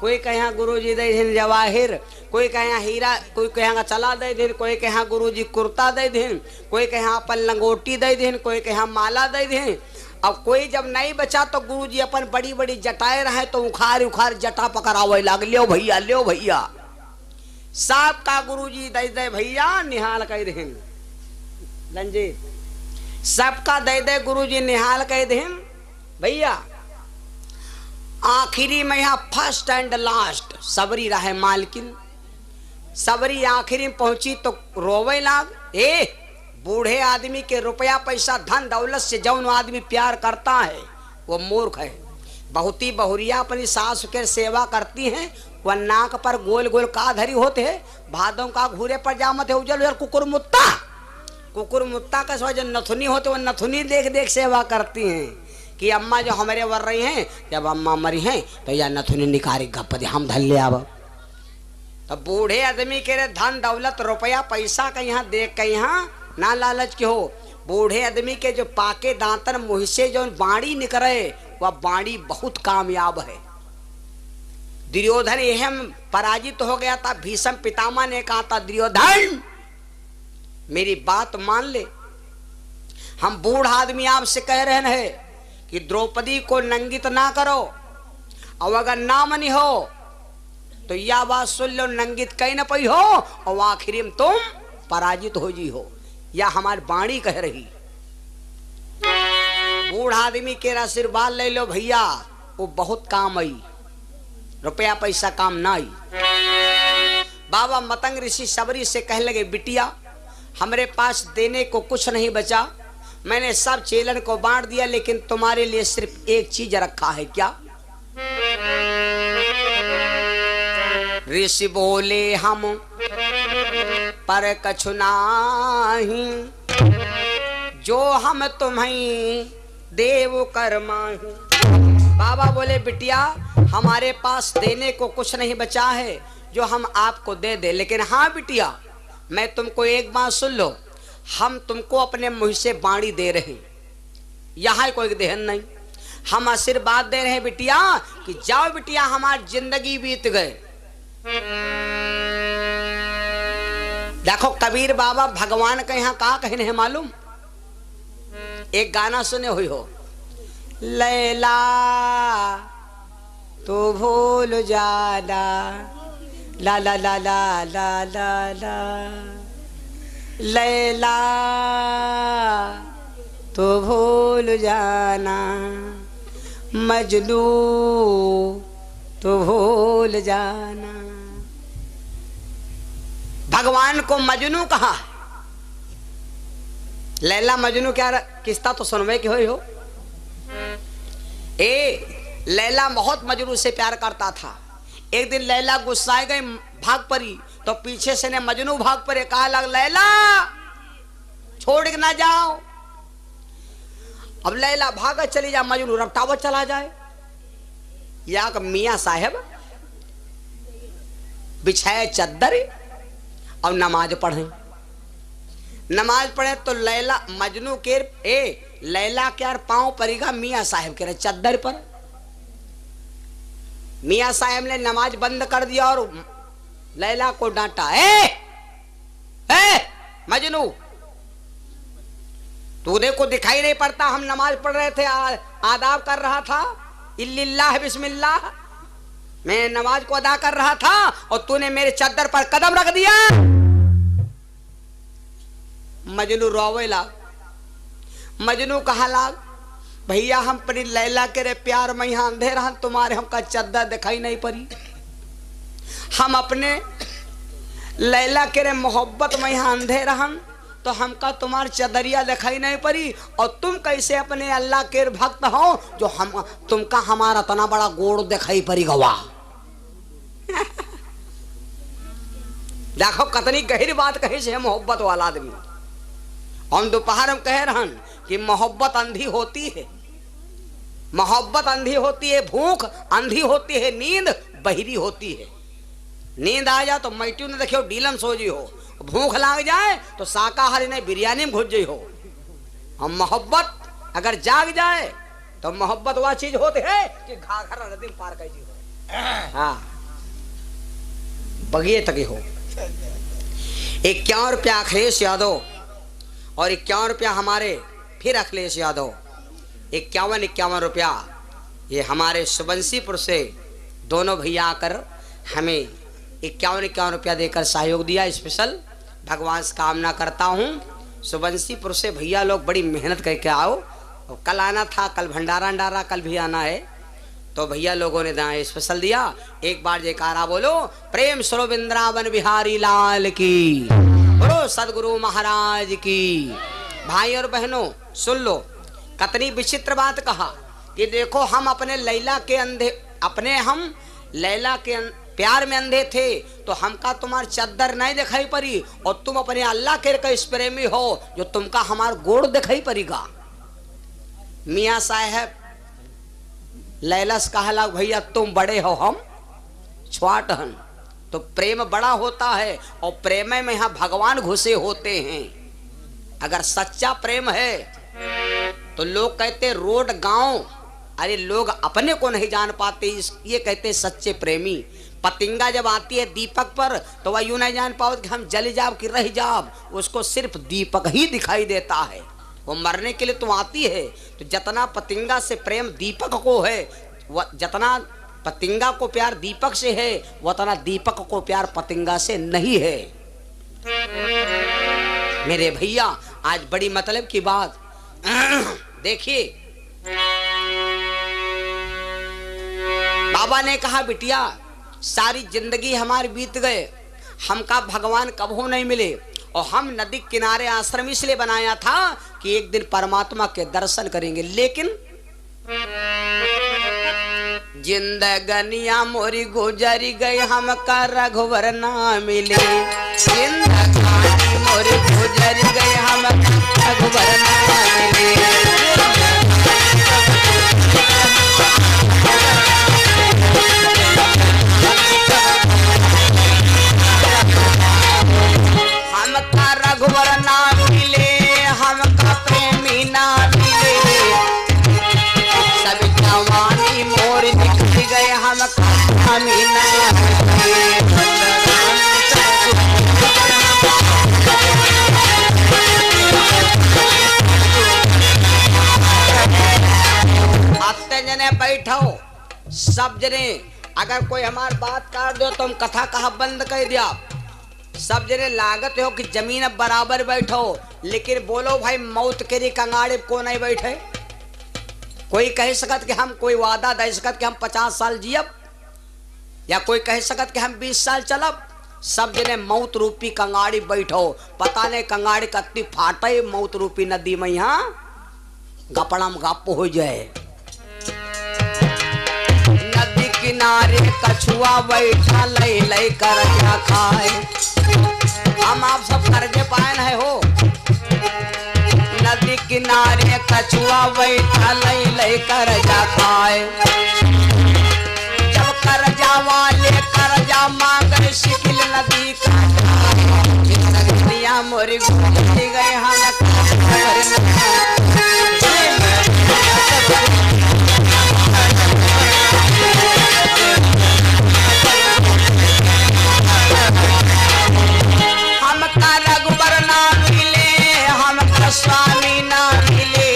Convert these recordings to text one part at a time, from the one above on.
कोई कहे गुरुजी दे दिन जवाहिर, कोई कहे हीरा, कोई कहे चला दे दिन, कोई कहे गुरुजी कुर्ता दे दिन, कोई कहे अपन लंगोटी दे दिन, कोई कहे माला दे दिन। अब कोई जब नहीं बचा तो गुरुजी अपन बड़ी बड़ी जटाए रहे तो उखाड़ उखाड़ जटा पकड़ावे लाग, लो भैया लो भैया। सब का गुरुजी दे दे भैया निहाल कह दिन रंजीत, सबका दे दे गुरुजी निहाल कह दिन भैया। आखिरी में यहाँ फर्स्ट एंड लास्ट सबरी रहे मालकिन। सबरी आखिरी में पहुंची तो रोवे लाग। बूढ़े आदमी के रुपया पैसा धन दौलत से जौन आदमी प्यार करता है वो मूर्ख है। बहुत ही बहुरिया अपनी सास के सेवा करती हैं, वह नाक पर गोल गोल का धरी होते है, भादों का घूरे पर जामत है उजल उजल कुकुर मुत्ता का सो जो नथुनी होते वो नथुनी देख देख सेवा करती हैं कि अम्मा जो हमारे वर रही हैं, जब अम्मा मरी हैं तो या नथुनी निकारी गप दे हम धल ले आब। तो बूढ़े आदमी के रे धन दौलत रुपया पैसा का यहाँ देख के यहाँ ना लालच के हो। बूढ़े आदमी के जो पाके दांतन मुँह से जो बाणी निकले वह बाणी बहुत कामयाब है। दुर्योधन एहम पराजित हो गया था। भीष्म पितामह ने कहा था दुर्योधन मेरी बात मान ले, हम बूढ़ा आदमी आपसे कह रहे हैं कि द्रौपदी को नंगित ना करो, और अगर ना मनी हो तो यह बात सुन लो नंगित कहीं न पई हो और आखिरी में तुम पराजित हो जी हो, या हमारी बाणी कह रही। बूढ़ा आदमी के आशीर्वाद ले लो भैया, वो बहुत काम आई, रुपया पैसा काम ना आई। बाबा मतंग ऋषि सबरी से कह लगे बिटिया हमारे पास देने को कुछ नहीं बचा, मैंने सब चेलन को बांट दिया, लेकिन तुम्हारे लिए सिर्फ एक चीज रखा है। क्या? ऋषि बोले हम पर कछु नाही, जो हम तुम्हें देव कर्माहि। बाबा बोले बिटिया हमारे पास देने को कुछ नहीं बचा है जो हम आपको दे दे, लेकिन हाँ बिटिया मैं तुमको एक बात सुन लो, हम तुमको अपने मुंह से बाणी दे रहे हैं, यहाँ कोई देहन नहीं, हम आशीर्वाद दे रहे हैं बिटिया कि जाओ बिटिया हमारी जिंदगी बीत गए। देखो कबीर बाबा भगवान का यहाँ कहा कहने है मालूम, एक गाना सुने हुई हो, लैला तो भूल जाना ला ला ला ला ला ला ला, लैला तो भूल जाना, मजनू तो भूल जाना। भगवान को मजनू कहा। लैला मजनू क्या किस्सा तो सुनवे की हो। लैला बहुत मजनू से प्यार करता था। एक दिन लैला गुस्साए गई, भाग पड़ी, तो पीछे से ने मजनू भाग पड़े, कहा लग लैला छोड़ के ना जाओ। अब लैला भागा चली जा, मजनू रपटावत चला जाए। या मियाँ साहब बिछाए चद्दर और नमाज पढ़े। नमाज पढ़े तो लैला मजनू के लैला के यार पांव पड़ेगा मियाँ साहब के चद्दर पर। मियाँ साहब ने नमाज बंद कर दिया और लैला को डांटा, मजनू तूने को दिखाई नहीं पड़ता, हम नमाज पढ़ रहे थे, आदाब कर रहा था, इल्लिल्लाह बिस्मिल्लाह, मैं नमाज को अदा कर रहा था और तूने मेरे चद्दर पर कदम रख दिया। मजनू रोवे लाग। मजनू कहा लाग भैया हम परी लैला के रे प्यार में यहाँ अंधेरा, तुम्हारे हमका चद्दर दिखाई नहीं पड़ी, हम अपने लैला के रे मोहब्बत में यहाँ अंधेरा हम तो हमका तुम्हारी चदरिया दिखाई नहीं पड़ी, और तुम कैसे अपने अल्लाह के भक्त हो जो हम तुमका हमारा तना बड़ा गोड़ दिखाई पड़ी गवा। देखो कतनी गहरी बात कही से मोहब्बत वाला आदमी। हम दोपहर में कह रहे कि मोहब्बत अंधी होती है, मोहब्बत अंधी होती है, भूख अंधी होती है, नींद बहिरी होती है। नींद आ जाए तो मैट्यू ने देखियो डीलन सो जी हो, भूख लाग जाए तो शाकाहारी ने बिरयानी में घुस जी हो। हम मोहब्बत अगर जाग जाए तो मोहब्बत वह चीज होती है कि घाघरा नदी पार कर जी हो। हाँ बगिए तक हो। 51 रुपया अखिलेश यादव और 51 रुपया हमारे फिर अखिलेश यादव, 51 रुपया ये हमारे सुबंसीपुर से दोनों भैया आकर हमें 51 रुपया देकर सहयोग दिया। स्पेशल भगवान से कामना करता हूँ सुबंसीपुर से भैया लोग बड़ी मेहनत करके आओ। और कल आना था, कल भंडारा कल भी आना है, तो भैया लोगों ने दाएं स्पेशल दिया। एक बार जयकारा बोलो, प्रेम स्वरूप वृंदावन बिहारी लाल की, बोलो सदगुरु महाराज की। भाई और बहनों सुन लो, कितनी विचित्र बात कहा कि देखो हम अपने लैला के अंधे, अपने हम लैला के प्यार में अंधे थे तो हमका तुम्हारी चद्दर नहीं दिखाई पड़ी, और तुम अपने अल्लाह के इस प्रेमी हो जो तुमका हमार गोड़ दिखाई पड़ेगा। मियाँ साहब लैलस कहला भैया तुम बड़े हो हम छोट हन, तो प्रेम बड़ा होता है और प्रेम में यहाँ भगवान घुसे होते हैं। अगर सच्चा प्रेम है तो लोग कहते रोड गांव, अरे लोग अपने को नहीं जान पाते, ये कहते सच्चे प्रेमी। पतिंगा जब आती है दीपक पर तो वह यूं नहीं जान पाओ कि हम जल जाब कि रह जाब, उसको सिर्फ दीपक ही दिखाई देता है। वो मरने के लिए तो आती है, तो जितना पतिंगा से प्रेम दीपक को है, वह जितना पतिंगा को प्यार दीपक से है, उतना दीपक को प्यार पतिंगा से नहीं है। मेरे भैया आज बड़ी मतलब की बात देखिए, बाबा ने कहा बिटिया सारी जिंदगी हमारी बीत गए, हमका भगवान कबहू नहीं मिले, और हम नदी किनारे आश्रम इसलिए बनाया था कि एक दिन परमात्मा के दर्शन करेंगे। लेकिन जिंदगनिया मोरी गुजरी गई, हमका रघुवर ना मिले। जिंदगानी मोरी गुजरी गई, हमका रघुवर ना मिले। हमका रघुवर ना मिले, हमका प्रेमी ना मिले, सब जवानी मोर निकल गए, हमका स्वामी ना मिले। आते जने बैठो सब जने, अगर कोई हमार बात काट दो तो हम कथा कहा बंद कर दिया। सब जने लागत हो कि जमीन अब बराबर बैठो, लेकिन बोलो भाई मौत के लिए कंगाड़े को नहीं बैठे। कोई कह सकत कि हम कोई वादा दे सकत कि हम 50 साल जियब, या कोई कह सकत कि हम 20 साल चलब। सब जने मौत रूपी कंगाड़ी बैठो, पता नहीं कंगाड़ी कत्ती फाटे मौत रूपी नदी में यहाँ गपड़म गप हो जाए। नदी किनारे कछुआ बैठा लई लई कर क्या खाए, हम आप सब कर्जे पायन है हो। नदी किनारे कछुआ बैठा लई लई कर जा खाए, जब कर्जा वाले कर्जा मांगे शिकिल नदी का मोरी गए हमका रघुबर ना मिले, हमका स्वामी ना मिले,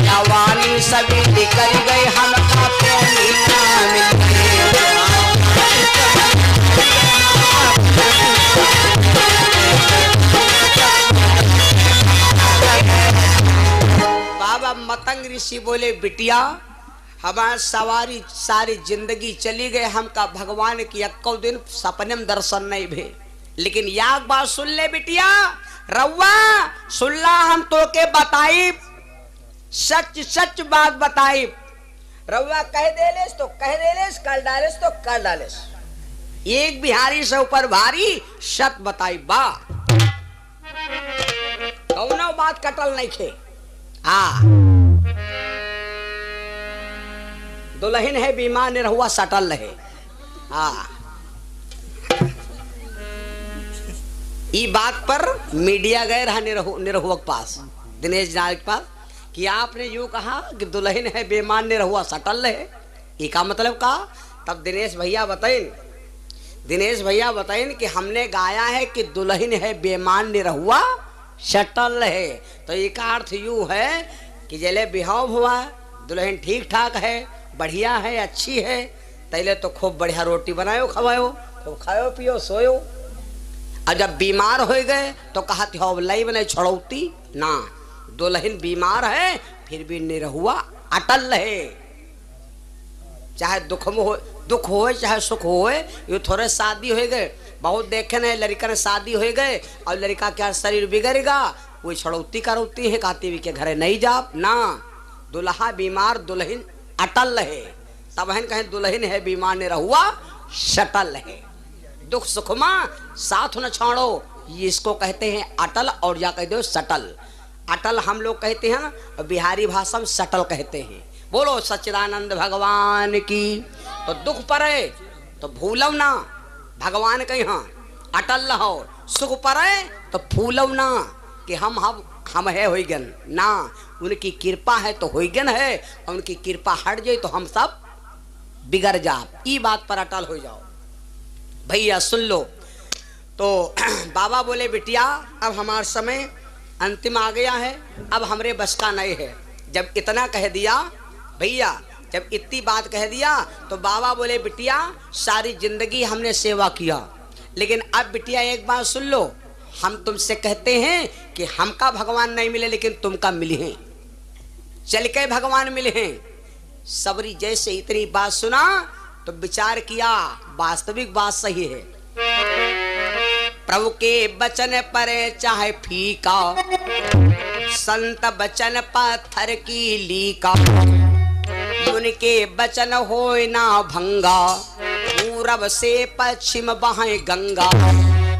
जवानी सभी निकल गई, हमका प्रेमी ना मिले। बाबा मतंग ऋषि बोले बिटिया हमारी सवारी सारी जिंदगी चली गए, हमका भगवान की अक्को दिन सपने में दर्शन नहीं भे। लेकिन याद बात सुन ले बिटिया, रउआ सुनला हम तो के बताई, सच सच बात बताई। रउआ कह देलेस तो कह देलेस, कर डालेस तो कर डालेस, एक बिहारी से ऊपर भारी सत बताई बा, कौनो बात कटल नहीं खे। हाँ दुल्हन है बीमा निरहुआ सटल रहे। हाँ ई बात पर मीडिया गए रहा निरहुआ के पास, दिनेश नायक के पास, कि आपने यूं कहा कि दुल्हन है बेमान निरहुआ सटल रहे। ये का मतलब का? तब दिनेश भैया बताइन कि हमने गाया है कि दुल्हन है बेमान निरहुआ शटल है। तो ये का अर्थ यू है कि जले बिहाव हुआ, दुल्हन ठीक ठाक है, बढ़िया है, अच्छी है, तैले तो खूब बढ़िया रोटी बनायो खवायो, खूब खायो पियो सोयो। और जब बीमार हो गए तो कहा हो लई बने छड़ौती ना, दुल्हन बीमार है फिर भी निरहुआ अटल है। चाहे दुख होए चाहे सुख होए, ये थोड़े शादी हो गए, बहुत देखे न लड़का ने शादी हो गए और लड़का क्या शरीर बिगड़ेगा, वो छड़ौती करौती है, कहती भी के घरे नहीं जा ना, दुल्हा बीमार दुल्हन अटल है। तब हन कहें दुल्हन है बीमार निरहुआ शटल है। दुख सुख में साथ न छोड़ो, ये इसको कहते हैं अटल, और या कह दो सटल। अटल हम लोग कहते हैं और बिहारी भाषा में सटल कहते हैं। बोलो सच्चिदानंद भगवान की। तो दुख पड़े तो भूलव ना, भगवान कहीं हाँ अटल रहो, सुख पड़े तो फूलव ना कि हम है होइगन ना, उनकी कृपा है तो होइगन है, और उनकी कृपा हट जाए तो हम सब बिगड़ जा। ई बात पर अटल हो जाओ। भैया सुन लो। तो बाबा बोले बिटिया अब हमारा समय अंतिम आ गया है, अब हमरे बस का नहीं है। जब इतना कह दिया भैया, जब इतनी बात कह दिया तो बाबा बोले बिटिया सारी जिंदगी हमने सेवा किया, लेकिन अब बिटिया एक बात सुन लो, हम तुमसे कहते हैं कि हमका भगवान नहीं मिले लेकिन तुमका मिले हैं, चल के भगवान मिले हैं। सबरी जैसे इतनी बात सुना तो विचार किया, वास्तविक बात सही है। प्रभु के वचन पर चाहे फीका, संत वचन पत्थर की लीका, उनके वचन होए ना भंगा, पूरब से पश्चिम बहे गंगा।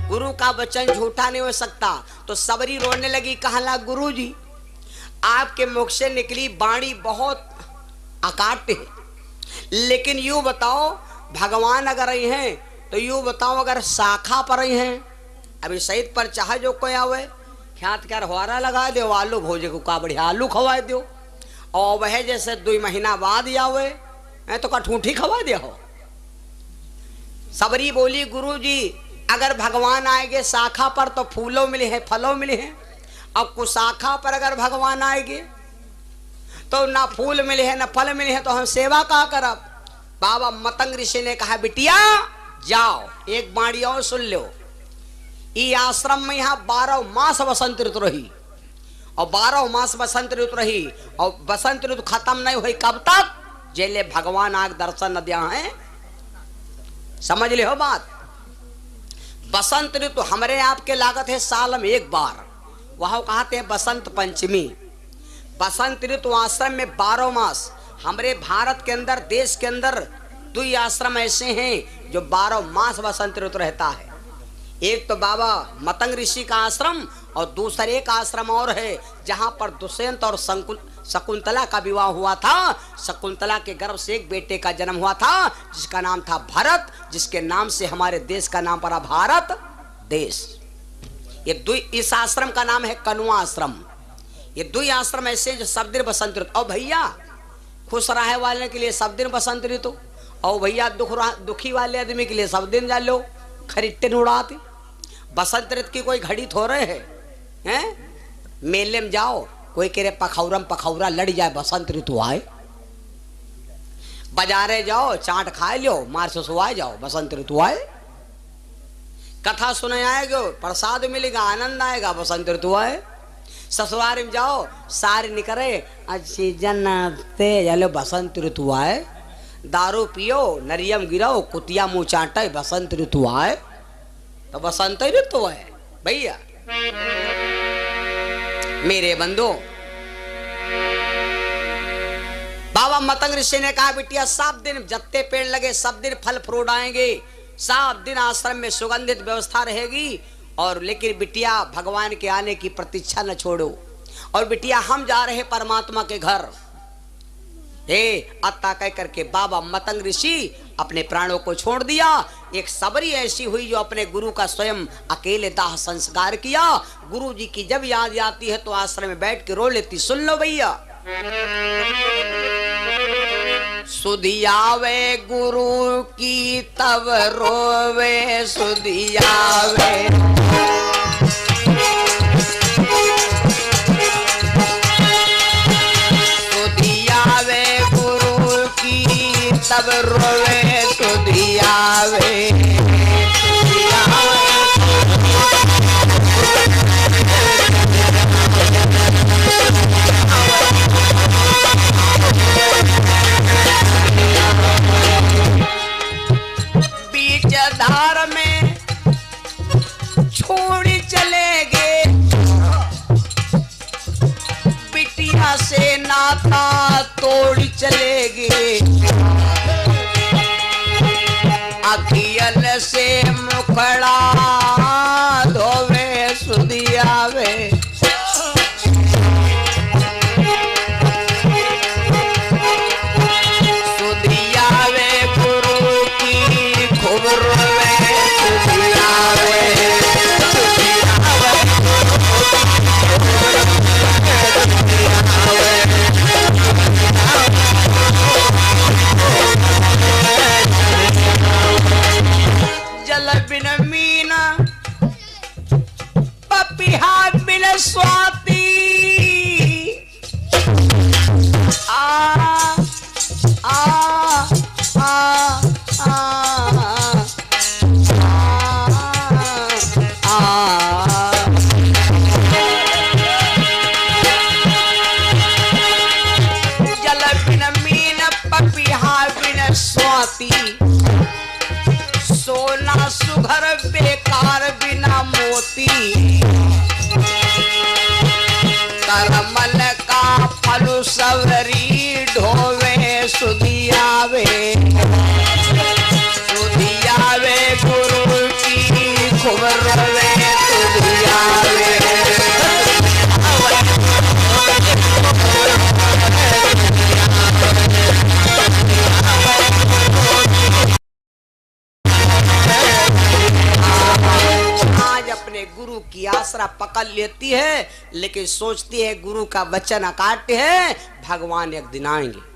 गुरु का वचन झूठा नहीं हो सकता। तो सबरी रोने लगी, कहला गुरु जी आपके मुख से निकली वाणी बहुत अकाट्य है, लेकिन यूं बताओ भगवान अगर रही हैं तो यूं बताओ अगर शाखा पर रही हैं, अभी शहीद पर चाहे जो कोई आवे ख्यात क्या रखवारा लगा दो, आलू भोजे को का बढ़िया आलू खवा दो, और वह जैसे 2 महीना बाद आवे तो कठूठी खवा दे हो। सबरी बोली गुरु जी अगर भगवान आएंगे शाखा पर तो फूलों मिले हैं फलों मिले हैं, अब कुशाखा पर अगर भगवान आएंगे तो ना फूल मिले हैं ना फल मिले हैं, तो हम सेवा कहाँ करब। बाबा मतंग ऋषि ने कहा बिटिया जाओ एक बाणी और सुन लो, ये आश्रम में यहाँ 12 मास बसंत ऋतु रही, और 12 मास बसंत ऋतु रही, और बसंत ऋतु खत्म नहीं हुई कब तक, जेले भगवान आग दर्शन न दिया है। समझ ले हो बात। बसंत ऋतु हमारे आपके लागत है साल में एक बार, वहां कहते हैं बसंत पंचमी। बसंत ऋतु आश्रम में 12 मास, हमारे भारत के अंदर देश के अंदर 2 आश्रम ऐसे हैं जो 12 मास बसंत ऋतु रहता है। एक तो बाबा मतंग ऋषि का आश्रम, और दूसरा एक आश्रम और है जहां पर दुष्यंत और शकुंतला का विवाह हुआ था। शकुंतला के गर्भ से एक बेटे का जन्म हुआ था जिसका नाम था भरत, जिसके नाम से हमारे देश का नाम पड़ा भारत देश। इस आश्रम का नाम है कनुआ आश्रम। ये 2 आश्रम ऐसे जो सब दिन बसंत ऋतु, और भैया खुश रहे वाले के लिए सब दिन बसंत ऋतु, और भैया दुखी वाले आदमी के लिए सब दिन जा लो खरीदते उड़ाते। बसंत ऋतु की कोई घड़ी थोड़े हैं? मेले में जाओ कोई कह रहे पखौरा लड़ जाए बसंत ऋतु आए, बाजारे जाओ चाट खा लो मार सुसुआए जाओ बसंत ऋतु आए, कथा सुने आएगा प्रसाद मिलेगा आनंद आएगा बसंत ऋतु आए, ससुराल में जाओ सारे निकले अच्छी जन्नते चलो बसंत ऋतु आए, दारू पियो नरियम गिराओ कुतिया मुंह चाटे बसंत ऋतु आए, तो बसंत ऋतु है भैया। मेरे बंधु बाबा मतंग ऋषि ने कहा बिटिया सब दिन जत्ते पेड़ लगे सब दिन फल फ्रूट आएंगे, सब दिन आश्रम में सुगंधित व्यवस्था रहेगी, और लेकिन बिटिया भगवान के आने की प्रतीक्षा न छोड़ो। और बिटिया हम जा रहे परमात्मा के घर। अत्ता कह करके बाबा मतंग ऋषि अपने प्राणों को छोड़ दिया। एक सबरी ऐसी हुई जो अपने गुरु का स्वयं अकेले दाह संस्कार किया। गुरु जी की जब याद आती है तो आश्रम में बैठ के रो लेती। सुन लो भैया, सुधियावे गुरु की तब रोवे सुधियावे। सुधियावे गुरु की तब रोवे सुधियावे। बीच धार में छोड़ चले गए, बिटिया से नाता तोड़ चले गए। अखियल से मुखड़ा धोवे सुधियावे। सुधियावे गुरु की खूब रोवे सुधियावे। जल बिन मीना पपिहा बिन स्वाति। आ आ आ आ जल बिन मीन पपिहा बिन स्वाति। सोना सुघर बेकार बिना मोती। करमल का फल सवरी ढोवे सुधियावे। सुधियावे गुरु की खूब रोवे सुधियावे। अपने गुरु की आसरा पकड़ लेती है, लेकिन सोचती है गुरु का वचन अकाट्य है, भगवान एक दिन आएंगे।